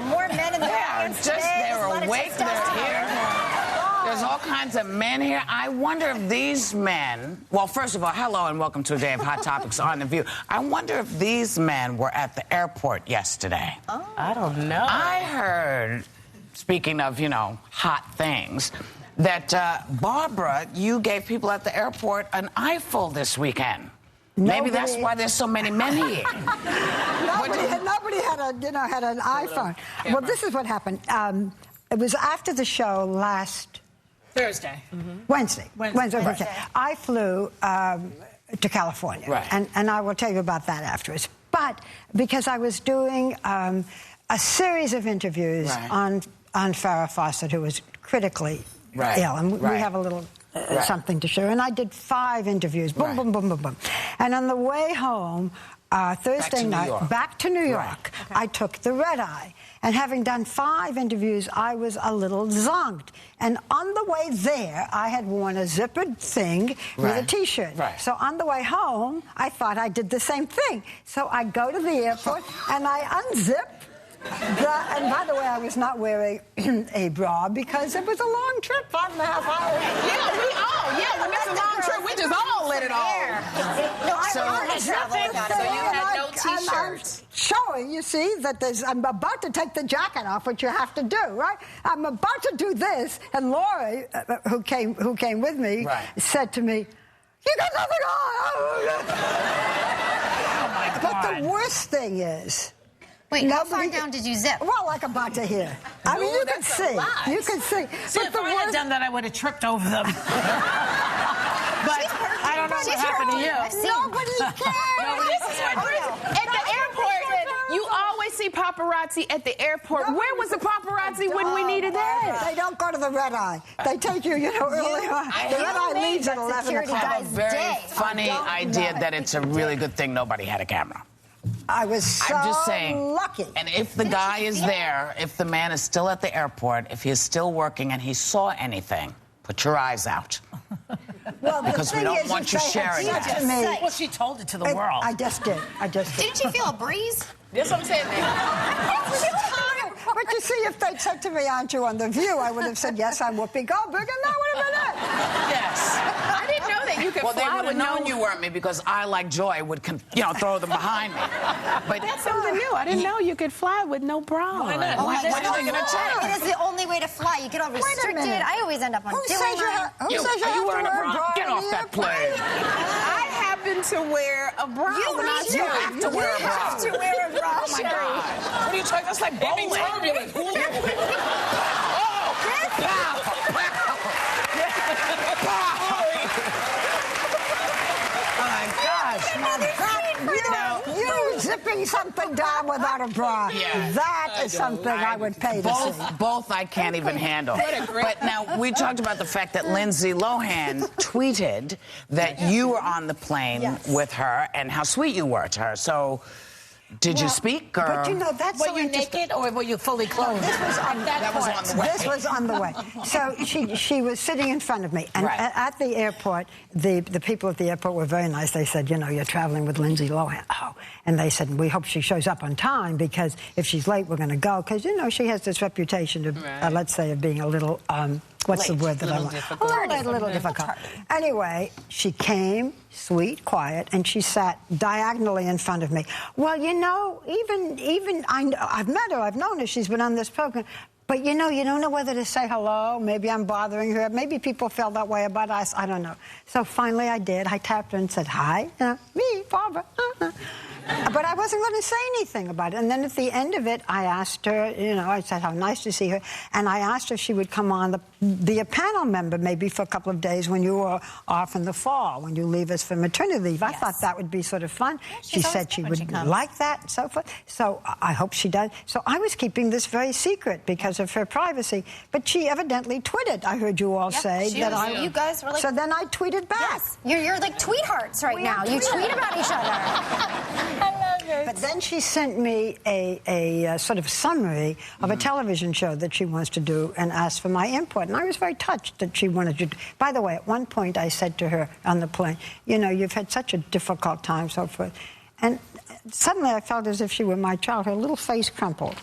more men in the audience today. They're awake, they're here. There's all kinds of men here. I wonder if these men... Well, first of all, hello and welcome to a day of Hot Topics on The View. I wonder if these men were at the airport yesterday. Oh. I don't know. I heard, speaking of, you know, hot things, that Barbara, you gave people at the airport an eyeful this weekend. Maybe that's why there's so many men here. Nobody had an iPhone. Well, this is what happened. It was after the show last... Thursday. Wednesday. Okay. I flew to California, right. and I will tell you about that afterwards. But because I was doing a series of interviews on Farrah Fawcett, who was critically ill, and we have a little something to show. And I did 5 interviews, boom, boom, boom, boom, boom. And on the way home, Thursday night, back to New York, I took the red eye. And having done 5 interviews, I was a little zonked. And on the way there, I had worn a zippered thing with a T-shirt. So on the way home, I thought I did the same thing. So I go to the airport, and I unzip. And by the way, I was not wearing a bra because it was a long trip, 5.5 hours. When it's a long trip, we just all let it all. So you had no T-shirts. Showing, you see, that I'm about to take the jacket off, which you have to do, right? I'm about to do this, and Lori, who came with me, said to me, "You got nothing on." Oh my God. But the worst thing is. Wait, how far down did you zip? Well, like about to here. I mean, you can see. You can see. See, if I had done that, I would have tripped over them. But I don't know what happened to you. Nobody cares. At the airport, you always see paparazzi at the airport. Where was the paparazzi when we needed that? They don't go to the red eye. They take you, early on. The red eye leaves at 11 o'clock. I have a very funny idea that it's a really good thing nobody had a camera. I was so I'm just saying, lucky. And if the guy is there, if the man is still at the airport, if he is still working and he saw anything, put your eyes out. Well, because we don't want you sharing that. Well, she told it to the world. I just did. Didn't you feel a breeze? That's what I'm saying, But you see, if they'd said to me, "Aren't you on The View?" I would have said, "Yes, I'm Whoopi Goldberg," and that would have been it. Yes. I didn't know that you could fly they would have with known you weren't me because I, like Joy, would throw them behind me. But that's something new. I didn't know you could fly with no bra. Why not? Why are they going to check? It is the only way to fly. You get all restricted. I always end up on Who says you have to wear a bra? Get off that plane. I happen to wear a bra. You have to wear a bra. You have to wear a bra. Oh, my God. What are you talking? That's like bowling. You zipping something down without a bra. That is something I would pay to see. Both I can't even handle. But now, we talked about the fact that Lindsay Lohan tweeted that you were on the plane with her and how sweet you were to her. So... Did you speak, or... But that's were you naked, or were you fully clothed? This was on the way. This was on the way. So she was sitting in front of me, and at the airport, the people at the airport were very nice. They said, you're traveling with Lindsay Lohan. Oh, and they said, we hope she shows up on time, because if she's late, we're going to go. Because, she has this reputation of, let's say, of being a little... what's the word that I want? A little difficult. Anyway, she came, sweet, quiet, and she sat diagonally in front of me. Well, even I've met her, I've known her, she's been on this program, but you don't know whether to say hello. Maybe I'm bothering her. Maybe people felt that way about us. I don't know. So finally I did. I tapped her and said, "Hi, me, Barbara." But I wasn't going to say anything about it. And then at the end of it, I asked her, I said how nice to see her. And I asked her if she would come on, be a panel member maybe for a couple of days when you were off in the fall, when you leave us for maternity leave. I thought that would be sort of fun. She said she would like that and so forth. So I hope she does. So I was keeping this very secret because of her privacy. But she evidently tweeted. I heard you all say that you guys were like... So then I tweeted back. Yes. You're like tweethearts right now. You tweet about each other. I love it. But then she sent me a sort of summary of a television show that she wants to do and asked for my input. And I was very touched that she wanted to. By the way, at one point I said to her on the plane, you've had such a difficult time, so forth. And suddenly I felt as if she were my child. Her little face crumpled.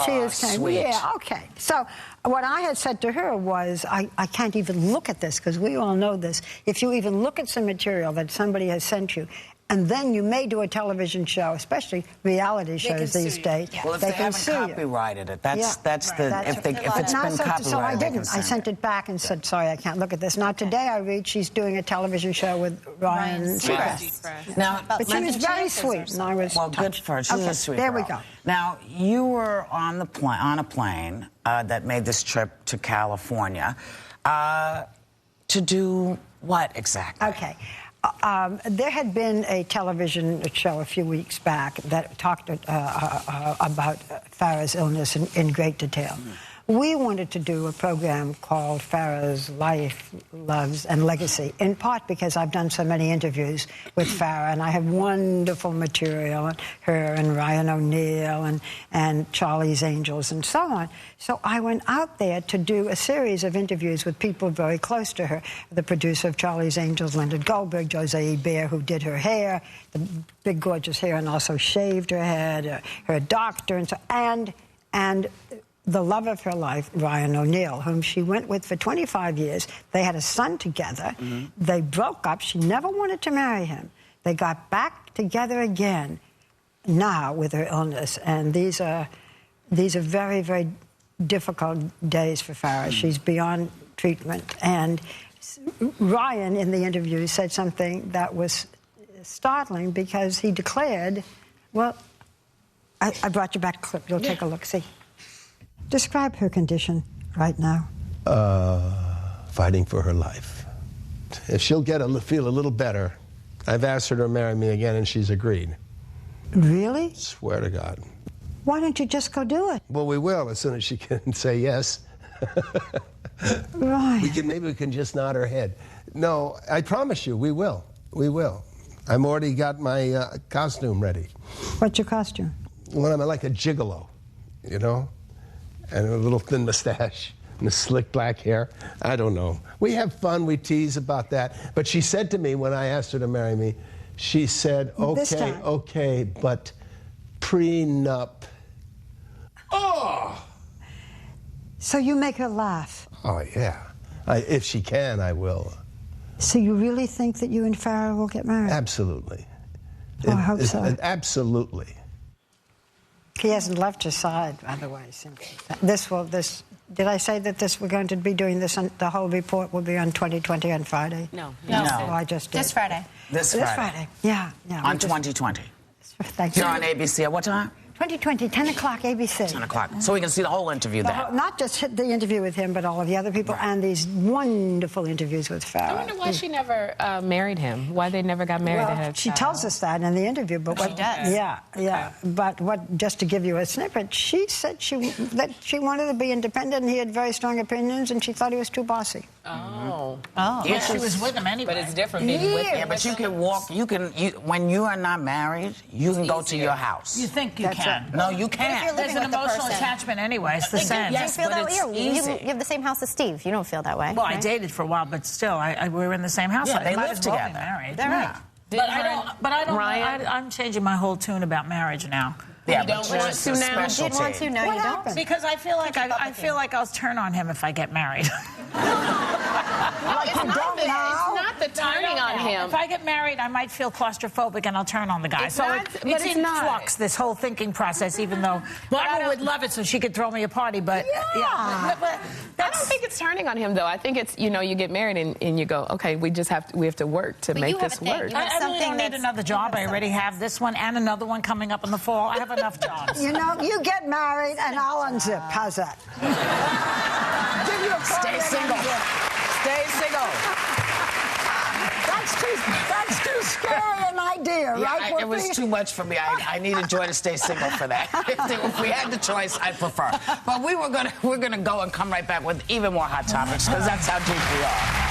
Tears came. Sweet. Yeah, okay. So what I had said to her was, I can't even look at this, because we all know this. If you even look at some material that somebody has sent you, and then you may do a television show, especially reality shows these days. Yeah. Well, if they haven't copyrighted it, if it's been copyrighted. So I didn't. I sent it back and said, sorry, I can't look at this. Now today I read she's doing a television show with Ryan Seacrest. Now, but she was very sweet, and I was touched. Good for her. She's a sweet girl. There we go. Now, you were on a plane that made this trip to California to do what exactly? Okay. There had been a television show a few weeks back that talked about Farrah's illness in great detail. We wanted to do a program called Farrah's Life, Loves, and Legacy, in part because I've done so many interviews with Farrah, and I have wonderful material on her and Ryan O'Neal and Charlie's Angels and so on. So I went out there to do a series of interviews with people very close to her. The producer of Charlie's Angels, Leonard Goldberg, Jose Bear, who did her hair, the big gorgeous hair, and also shaved her head, her doctor, and so and the love of her life, Ryan O'Neal, whom she went with for 25 years. They had a son together. They broke up. She never wanted to marry him. They got back together again now with her illness. And these are very, very difficult days for Farrah. She's beyond treatment. And Ryan, in the interview, said something that was startling, because he declared, well, I brought you back a clip. You'll take a look. See. Describe her condition right now. Fighting for her life. If she'll feel a little better, I've asked her to marry me again, and she's agreed. Really? Swear to God. Why don't you just go do it? Well, we will, as soon as she can say yes. Right. Maybe we can just nod her head. No, I promise you, we will. We will. I've already got my costume ready. What's your costume? Well, I'm like a gigolo, you know? And a little thin mustache and the slick black hair. I don't know. We have fun. We tease about that. But she said to me when I asked her to marry me, she said, okay, but prenup. Oh! So you make her laugh? Oh, yeah. If she can, I will. So you really think that you and Farrah will get married? Absolutely. Oh, I hope so. Absolutely. He hasn't left her side, by the way. Did I say that we're going to be doing this, the whole report will be on 2020 on Friday? No. Oh, I just did. This Friday. This Friday. Yeah. On 2020. Thank you. You're on ABC at what time? 2020, 10 o'clock, ABC. 10 o'clock. So we can see the whole interview there. Not just the interview with him, but all of the other people, and these wonderful interviews with Farrah. I wonder why she never married him. Why they never got married to her. She tells us that in the interview, but she does. Yeah. Okay. But just to give you a snippet, she said that she wanted to be independent, and he had very strong opinions, and she thought he was too bossy. Oh. Yeah, she was with him anyway. But it's different being with him. Yeah, but you can walk. When you are not married, you can go to your house. You think you can? No, you can't. There's an emotional attachment anyway. It's the same. Yes, you feel but that it's easy. You have the same house as Steve. You don't feel that way. Well, right? I dated for a while, but still, we were in the same house. Yeah, I they might live as well together. be married. They're right. But I don't. I'm changing my whole tune about marriage now. Yeah, You don't want to now? You did want to, now you don't? Because I feel like I'll turn on him if I get married. It's not the turning on him. If I get married, I might feel claustrophobic and I'll turn on the guy. It's in flux, this whole thinking process, even though Barbara would love it so she could throw me a party, but yeah. But I don't think it's turning on him, though. I think it's, you get married and you go, okay, we have to work to make this work. I really don't need another job. I already have this one and another one coming up in the fall. I have enough jobs. You get married and I'll unzip. How's that? Stay single. Stay single. That's too scary an idea, right? It was too much for me. I needed Joy to stay single for that. If we had the choice, I'd prefer. But we're gonna go and come right back with even more hot topics, because that's how deep we are.